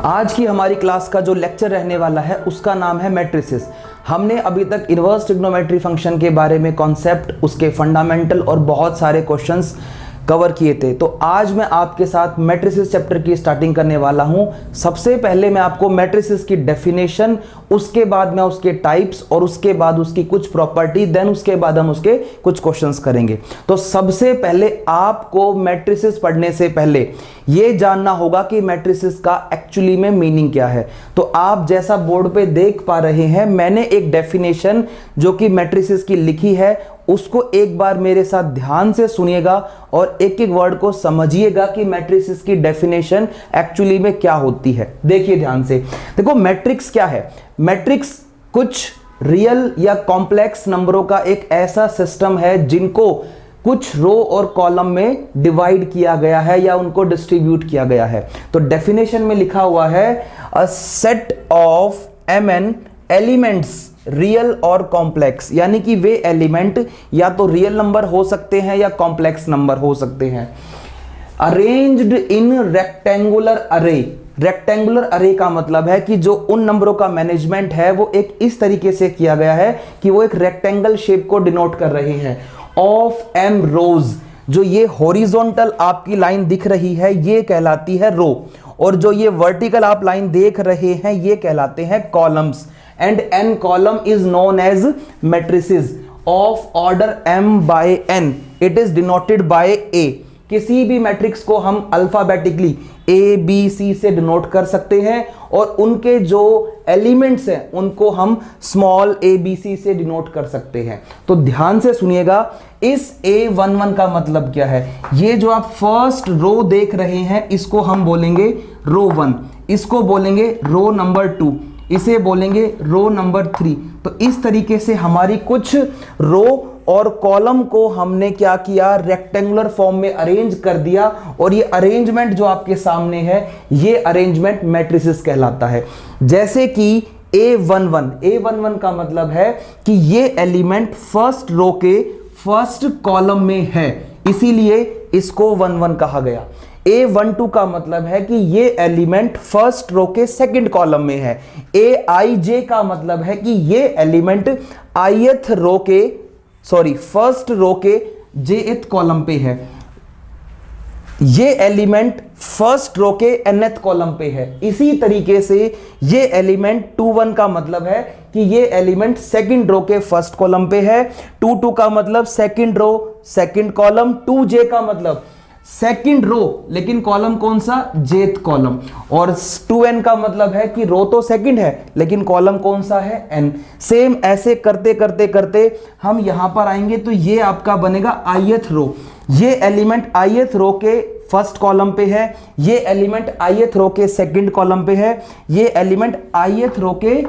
आज की हमारी क्लास का जो लेक्चर रहने वाला है उसका नाम है मैट्रिसेस। हमने अभी तक इनवर्स ट्रिग्नोमेट्री फंक्शन के बारे में कॉन्सेप्ट, उसके फंडामेंटल और बहुत सारे क्वेश्चंस कवर किए थे। तो आज मैं आपके साथ मैट्रिसेस चैप्टर की स्टार्टिंग करने वाला हूं। सबसे पहले मैं आपको मैट्रिसेस की डेफिनेशन, उसके बाद मैं उसके टाइप्स और उसके बाद उसकी कुछ प्रॉपर्टी, देन उसके बाद हम उसके कुछ क्वेश्चंस करेंगे। तो सबसे पहले आपको मैट्रिसेस पढ़ने से पहले ये जानना होगा कि मैट्रिसेस का एक्चुअली में मीनिंग क्या है। तो आप जैसा बोर्ड पे देख पा रहे हैं, मैंने एक डेफिनेशन जो कि मैट्रिसेस की लिखी है उसको एक बार मेरे साथ ध्यान से सुनिएगा और एक एक वर्ड को समझिएगा कि मैट्रिसेस की डेफिनेशन एक्चुअली में क्या होती है। देखिए ध्यान से, देखो मैट्रिक्स क्या है। मैट्रिक्स कुछ रियल या कॉम्प्लेक्स नंबरों का एक ऐसा सिस्टम है जिनको कुछ रो और कॉलम में डिवाइड किया गया है या उनको डिस्ट्रीब्यूट किया गया है। तो डेफिनेशन में लिखा हुआ है a set of mn elements real और कॉम्प्लेक्स, यानी कि वे एलिमेंट या तो रियल नंबर हो सकते हैं या कॉम्प्लेक्स नंबर हो सकते हैं, अरेंज्ड इन रेक्टेंगुलर अरे। रेक्टेंगुलर अरे का मतलब है कि जो उन नंबरों का मैनेजमेंट है वो एक इस तरीके से किया गया है कि वो एक रेक्टेंगल शेप को डिनोट कर रहे हैं। ऑफ m रोज, जो ये हॉरिजॉन्टल आपकी लाइन दिख रही है ये कहलाती है रो, और जो ये वर्टिकल आप लाइन देख रहे हैं ये कहलाते हैं columns. And n column is known as matrices of order m by n। It is denoted by a। किसी भी मैट्रिक्स को हम अल्फाबेटिकली a b c से डिनोट कर सकते हैं और उनके जो एलिमेंट्स हैं उनको हम स्मॉल a b c से डिनोट कर सकते हैं। तो ध्यान से सुनिएगा, इस a11 का मतलब क्या है। ये जो आप फर्स्ट रो देख रहे हैं इसको हम बोलेंगे रो 1, इसको बोलेंगे रो नंबर 2, इसे बोलेंगे रो नंबर 3। तो इस तरीके से हमारी कुछ रो और कॉलम को हमने क्या किया, रेक्टेंगुलर फॉर्म में अरेंज कर दिया, और ये अरेंजमेंट जो आपके सामने है ये अरेंजमेंट मैट्रिसेस कहलाता है। जैसे कि A11 का मतलब है कि ये एलिमेंट फर्स्ट रो के फर्स्ट कॉलम में है, इसीलिए इसको 1 कहा गया। A12 का मतलब है कि ये एलिमेंट फर्स्ट रो के सेकंड कॉलम में है। Aij का मतलब है कि ये एलिमेंट फर्स्ट रो के jth कॉलम पे है। ये एलिमेंट फर्स्ट रो के nth कॉलम पे है। इसी तरीके से ये एलिमेंट 21 का मतलब है कि ये एलिमेंट सेकंड रो के फर्स्ट कॉलम पे है। 22 का मतलब second row second column. 2j का मतलब सेकंड रो लेकिन कॉलम कौन सा, जेथ कॉलम। और 2n का मतलब है कि रो तो सेकंड है लेकिन कॉलम कौन सा है, n। सेम ऐसे करते करते करते हम यहां पर आएंगे तो ये आपका बनेगा ith रो। ये एलिमेंट ith रो के फर्स्ट कॉलम पे है, ये एलिमेंट ith रो के सेकंड कॉलम पे है, ये एलिमेंट ith रो के,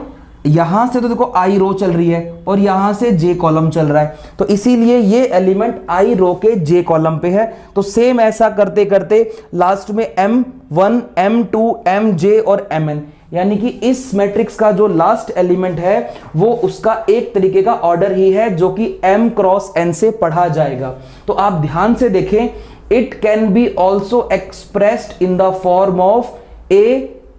यहां से तो देखो i रो चल रही है और यहां से j कॉलम चल रहा है, तो इसीलिए ये एलिमेंट i रो के j कॉलम पे है। तो सेम ऐसा करते करते लास्ट में m1 m2 mj और mn, यानी कि इस मैट्रिक्स का जो लास्ट एलिमेंट है वो उसका एक तरीके का ऑर्डर ही है जो कि m क्रॉस n से पढ़ा जाएगा। तो आप ध्यान से देखें, it can be also expressed in the form of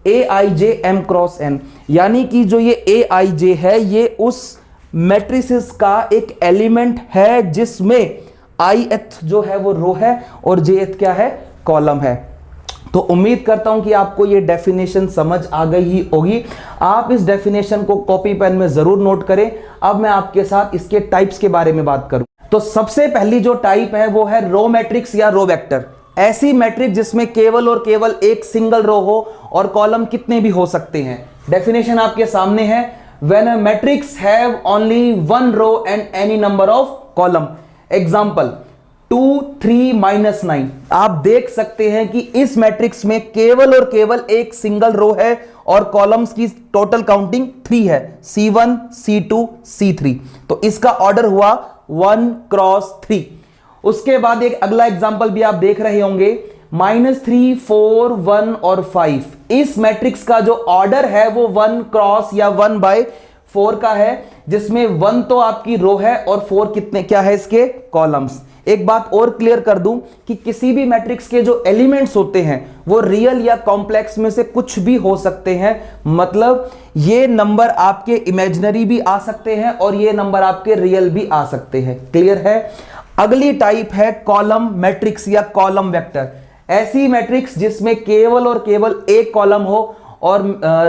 aij m cross n, यानी कि जो ये aij है ये उस मैट्रिसेस का एक एलिमेंट है जिसमें ith जो है वो रो है और jth क्या है, कॉलम है। तो उम्मीद करता हूं कि आपको ये डेफिनेशन समझ आ गई ही होगी। आप इस डेफिनेशन को कॉपी पेन में जरूर नोट करें। अब मैं आपके साथ इसके टाइप्स के बारे में बात करूं तो सबसे पहली जो टाइप है वो है रो मैट्रिक्स या रो वेक्टर। ऐसी मैट्रिक्स जिसमें केवल और केवल एक सिंगल रो हो और कॉलम कितने भी हो सकते हैं। डेफिनेशन आपके सामने है, when a matrix have only one row and any number of column. Example 2 3 -9। आप देख सकते हैं कि इस मैट्रिक्स में केवल और केवल एक सिंगल रो है और कॉलम्स की टोटल काउंटिंग 3 है, C1 C2 C3। तो इसका ऑर्डर हुआ 1 क्रॉस 3। उसके बाद एक अगला एग्जांपल भी आप देख रहे होंगे, -3 4 1 और 5। इस मैट्रिक्स का जो ऑर्डर है वो 1 क्रॉस या 1/4 का है, जिसमें 1 तो आपकी रो है और 4 कितने क्या है इसके, कॉलम्स। एक बात और क्लियर कर दूं कि किसी भी मैट्रिक्स के जो एलिमेंट्स होते हैं वो रियल या कॉम्प्लेक्स में से कुछ भी हो सकते हैं। मतलब ये नंबर आपके इमेजिनरी भी आ सकते हैं और ये नंबर आपके रियल भी आ सकते हैं। क्लियर है। अगली टाइप है कॉलम मैट्रिक्स या कॉलम वेक्टर। ऐसी मैट्रिक्स जिसमें केवल और केवल एक कॉलम हो और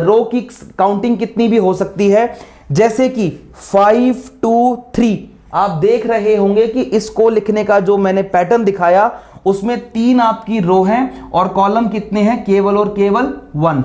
रो की काउंटिंग कितनी भी हो सकती है, जैसे कि 5 2 3। आप देख रहे होंगे कि इसको लिखने का जो मैंने पैटर्न दिखाया उसमें 3 आपकी रो हैं और कॉलम कितने हैं, केवल और केवल 1।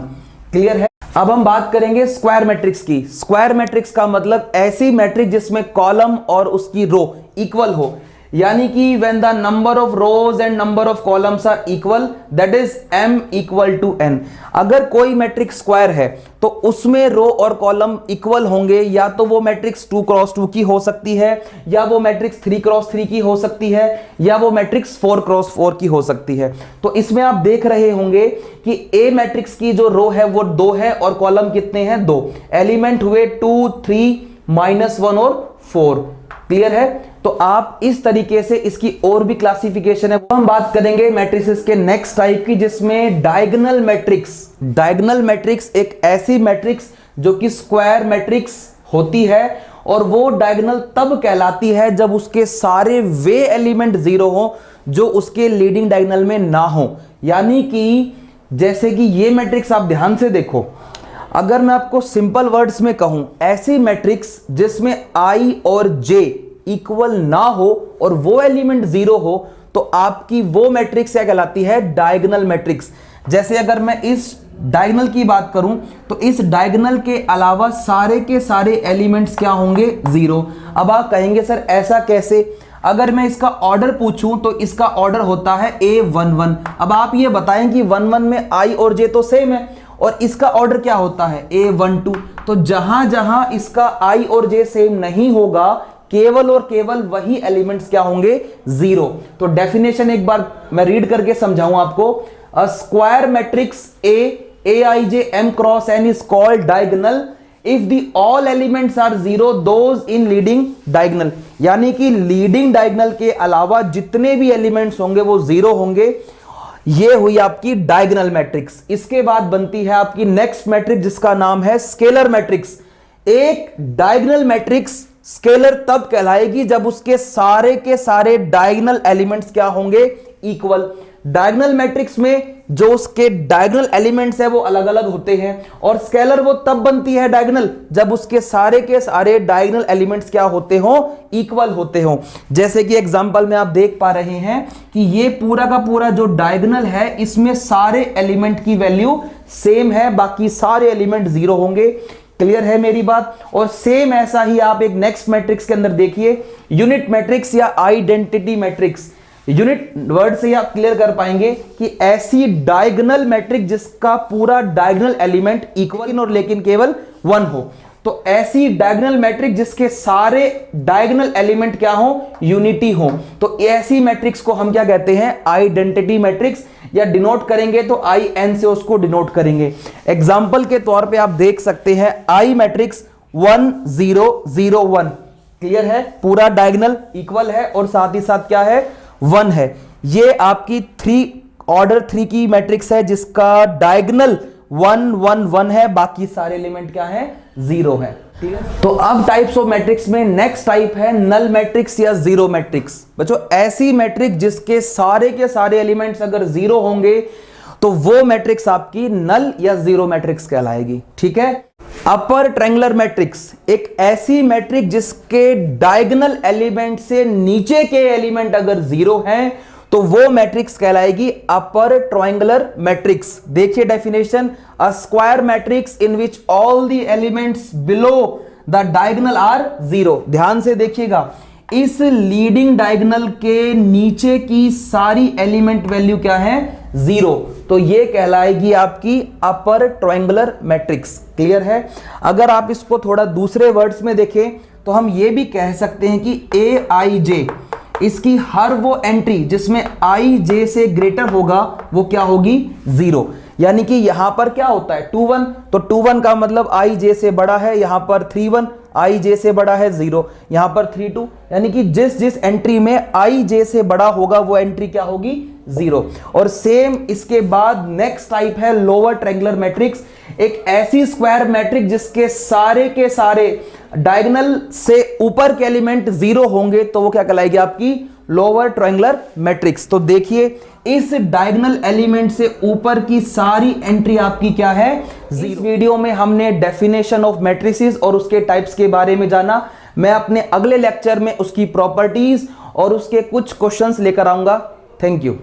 क्लियर है। अब हम बात करेंगे स्क्वायर मैट्रिक्स की। स्क्वायर मैट्रिक्स का मतलब ऐसी मैट्रिक्स जिसमें कॉलम और उसकी रो इक्वल हो, यानी कि when the number of rows and number of columns are equal, that is m equal to n। अगर कोई मैट्रिक्स स्क्वायर है तो उसमें रो और कॉलम इक्वल होंगे, या तो वो मैट्रिक्स 2 क्रॉस 2 की हो सकती है, या वो मैट्रिक्स 3 क्रॉस 3 की हो सकती है, या वो मैट्रिक्स 4 क्रॉस 4 की हो सकती है। तो इसमें आप देख रहे होंगे कि ए मैट्रिक्स की जो रो है वो 2 है और कॉलम कितने हैं, 2। एलिमेंट हुए 2 3 -1 और 4। क्लियर है। तो आप इस तरीके से इसकी और भी क्लासिफिकेशन है। हम बात करेंगे मैट्रिसेस के नेक्स्ट टाइप की, जिसमें डायगोनल मैट्रिक्स। डायगोनल मैट्रिक्स एक ऐसी मैट्रिक्स जो कि स्क्वायर मैट्रिक्स होती है, और वो डायगोनल तब कहलाती है जब उसके सारे वे एलिमेंट 0 हो जो उसके लीडिंग डायगोनल में ना हो। यानी कि जैसे कि ये मैट्रिक्स आप ध्यान से देखो, अगर मैं आपको सिंपल वर्ड्स में कहूं, ऐसी मैट्रिक्स जिसमें i और j इक्वल ना हो और वो एलिमेंट 0 हो, तो आपकी वो मैट्रिक्स क्या कहलाती है, डायगोनल मैट्रिक्स। जैसे अगर मैं इस डायगोनल की बात करूं तो इस डायगोनल के अलावा सारे के सारे एलिमेंट्स क्या होंगे, 0। अब आप कहेंगे सर ऐसा कैसे। अगर मैं इसका ऑर्डर पूछूं तो इसका ऑर्डर होता है A11। अब आप ये बताएं कि 11 में i और j तो सेम है, और इसका ऑर्डर क्या होता है, A12। तो जहां जहां इसका i और j सेम नहीं होगा, केवल और केवल वही एलिमेंट्स क्या होंगे, 0। तो डेफिनेशन एक बार मैं रीड करके समझाऊं आपको। A square matrix Aij m cross n is called diagonal if the all elements are 0 those in leading diagonal. यानी कि लीडिंग डायगोनल के अलावा जितने भी एलिमेंट्स होंगे वो 0 होंगे। ये हुई आपकी डायगोनल मैट्रिक्स। इसके बाद बनती है आपकी नेक्स्ट मैट्रिक्स जिसका नाम है स्केलर मैट्रिक्स। एक डायगोनल मैट्रिक्स स्केलर तब कहलाएगी जब उसके सारे के सारे डायगोनल एलिमेंट्स क्या होंगे, इक्वल। डायगोनल मैट्रिक्स में जो उसके डायगोनल एलिमेंट्स है वो अलग अलग होते हैं, और स्केलर वो तब बनती है डायगोनल जब उसके सारे के सारे डायगोनल एलिमेंट्स क्या होते हो, इक्वल होते हो। जैसे कि एग्जांपल में आप देख पा रहे हैं कि ये पूरा का पूरा जो डायगोनल है इसमें सारे एलिमेंट की वैल्यू सेम है, बाकी सारे एलिमेंट 0 होंगे। क्लियर है मेरी बात। और सेम ऐसा ही आप एक नेक्स्ट मैट्रिक्स के अंदर देखिए, यूनिट मैट्रिक्स या आइडेंटिटी मैट्रिक्स। यूनिट वर्ड से आप क्लियर कर पाएंगे कि ऐसी डायगोनल मैट्रिक्स जिसका पूरा डायगोनल एलिमेंट इक्वल और लेकिन केवल 1 हो। तो ऐसी डायगोनल मैट्रिक्स जिसके सारे डायगोनल एलिमेंट क्या हो, यूनिटी हो, तो ऐसी मैट्रिक्स को हम क्या कहते हैं, आइडेंटिटी मैट्रिक्स, या डिनोट करेंगे तो IN से उसको डिनोट करेंगे। एग्जांपल के तौर पे आप देख सकते हैं I मैट्रिक्स 1 0 0 1। क्लियर है, पूरा डायगोनल इक्वल है और साथ ही साथ क्या है, 1 है। ये आपकी 3 ऑर्डर 3 की मैट्रिक्स है जिसका डायगोनल 1 1 1 है, बाकी सारे एलिमेंट क्या है, 0 है। ठीक है। तो अब टाइप्स ऑफ मैट्रिक्स में नेक्स्ट टाइप है नल मैट्रिक्स या जीरो मैट्रिक्स। बच्चों ऐसी मैट्रिक्स जिसके सारे के सारे एलिमेंट्स अगर 0 होंगे तो वो मैट्रिक्स आपकी नल या जीरो मैट्रिक्स कहलाएगी। ठीक है। अपर ट्रायंगुलर मैट्रिक्स एक ऐसी मैट्रिक्स जिसके डायगोनल एलिमेंट से नीचे के एलिमेंट अगर 0 हैं तो वो मैट्रिक्स कहलाएगी अपर ट्रायंगुलर मैट्रिक्स। देखिए definition, a square matrix in which all the elements below the diagonal are 0। ध्यान से देखिएगा, इस लीडिंग डायगोनल के नीचे की सारी एलिमेंट वैल्यू क्या है, 0। तो ये कहलाएगी आपकी अपर ट्रायंगुलर मैट्रिक्स। क्लियर है। अगर आप इसको थोड़ा दूसरे वर्ड्स में देखें तो हम ये भी कह सकते हैं कि Aij इसकी हर वो एंट्री जिसमें i j से ग्रेटर होगा वो क्या होगी, 0। यानी कि यहां पर क्या होता है 2 1, तो 2 1 का मतलब i j से बड़ा है, यहां पर 3 1 i j से बड़ा है 0, यहां पर 3 2, यानी कि जिस जिस एंट्री में i j से बड़ा होगा वो एंट्री क्या होगी 0। और सेम इसके बाद नेक्स्ट टाइप है लोअर ट्रायंगुलर मैट्रिक्स, एक ऐसी स्क्वायर मैट्रिक्स जिसके सारे के सारे डायगोनल से ऊपर के एलिमेंट 0 होंगे, तो वो क्या कहलाएगी आपकी लोअर ट्रायंगुलर मैट्रिक्स। तो देखिए इस डायगोनल एलिमेंट से ऊपर की सारी एंट्री आपकी क्या है 0। इस वीडियो में हमने डेफिनेशन ऑफ मैट्रिसेस और उसके टाइप्स के बारे में जाना। मैं अपने अगले लेक्चर में उसकी प्रॉपर्टीज और उसके कुछ क्वेश्चंस लेकर आऊंगा। Thank you.